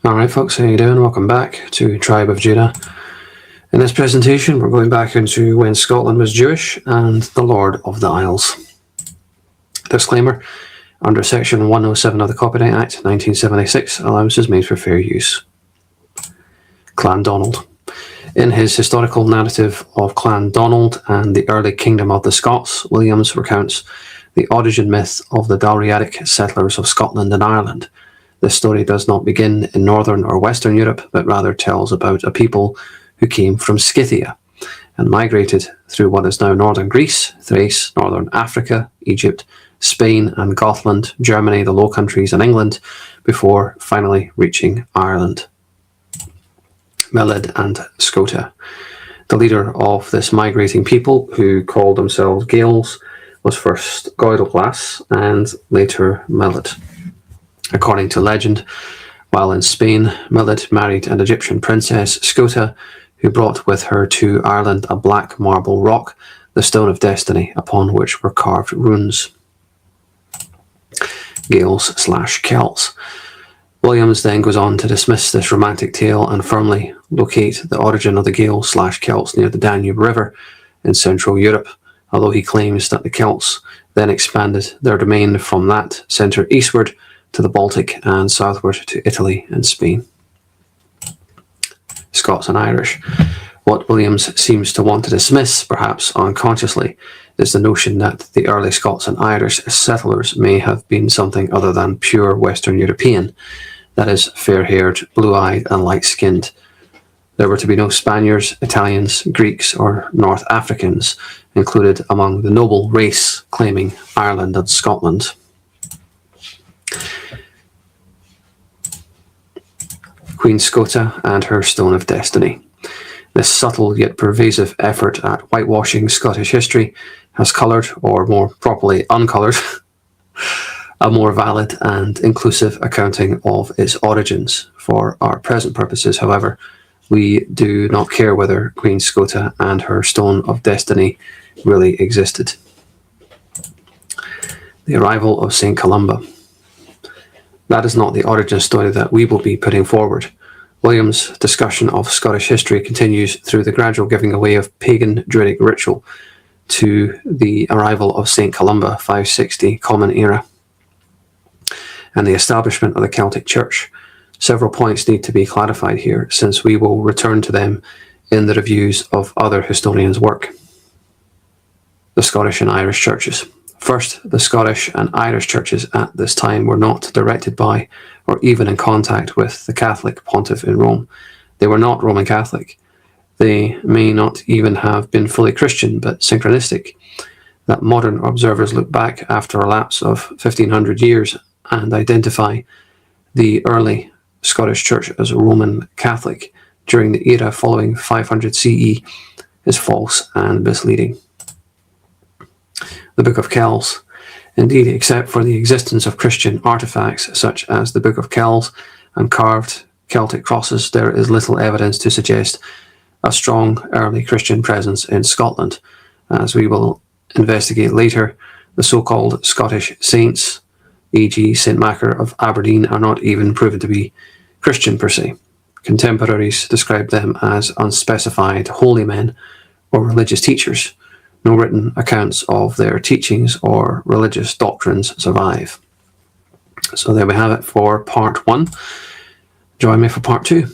Alright folks, how you doing? Welcome back to Tribe of Judah. In this presentation we're going back into when Scotland was Jewish and the Lord of the Isles. Disclaimer, under section 107 of the Copyright Act 1976, allowance is made for fair use. Clan Donald. In his historical narrative of Clan Donald and the early kingdom of the Scots, Williams recounts the origin myth of the Dalriadic settlers of Scotland and Ireland. This story does not begin in northern or western Europe, but rather tells about a people who came from Scythia and migrated through what is now northern Greece, Thrace, northern Africa, Egypt, Spain and Gothland, Germany, the Low Countries and England, before finally reaching Ireland. Melid and Scota. The leader of this migrating people, who called themselves Gaels, was first Goidalglas and later Melid. According to legend, while in Spain, Melid married an Egyptian princess, Scota, who brought with her to Ireland a black marble rock, the Stone of Destiny, upon which were carved runes. Gaels/Celts. Williams then goes on to dismiss this romantic tale and firmly locate the origin of the Gaels/Celts near the Danube River in Central Europe, although he claims that the Celts then expanded their domain from that centre eastward to the Baltic and southward to Italy and Spain. Scots and Irish. What Williams seems to want to dismiss, perhaps unconsciously, is the notion that the early Scots and Irish settlers may have been something other than pure Western European, that is, fair-haired, blue-eyed and light-skinned. There were to be no Spaniards, Italians, Greeks or North Africans included among the noble race claiming Ireland and Scotland. Queen Scota and her Stone of Destiny. This subtle yet pervasive effort at whitewashing Scottish history has coloured, or more properly uncoloured, a more valid and inclusive accounting of its origins. For our present purposes, however, we do not care whether Queen Scota and her Stone of Destiny really existed. The arrival of St. Columba. That is not the origin story that we will be putting forward. Williams' discussion of Scottish history continues through the gradual giving away of pagan Druidic ritual to the arrival of St. Columba, 560 Common Era, and the establishment of the Celtic Church. Several points need to be clarified here, since we will return to them in the reviews of other historians' work. The Scottish and Irish churches. First, the Scottish and Irish churches at this time were not directed by or even in contact with the Catholic pontiff in Rome. They were not Roman Catholic. They may not even have been fully Christian, but synchronistic, that modern observers look back after a lapse of 1500 years and identify the early Scottish Church as Roman Catholic during the era following 500 CE is false and misleading. The Book of Kells. Indeed, except for the existence of Christian artifacts such as the Book of Kells and carved Celtic crosses, there is little evidence to suggest a strong early Christian presence in Scotland. As we will investigate later, the so-called Scottish saints, e.g. St. Macer of Aberdeen, are not even proven to be Christian per se. Contemporaries describe them as unspecified holy men or religious teachers. No written accounts of their teachings or religious doctrines survive. So there we have it for part 1. Join me for part 2.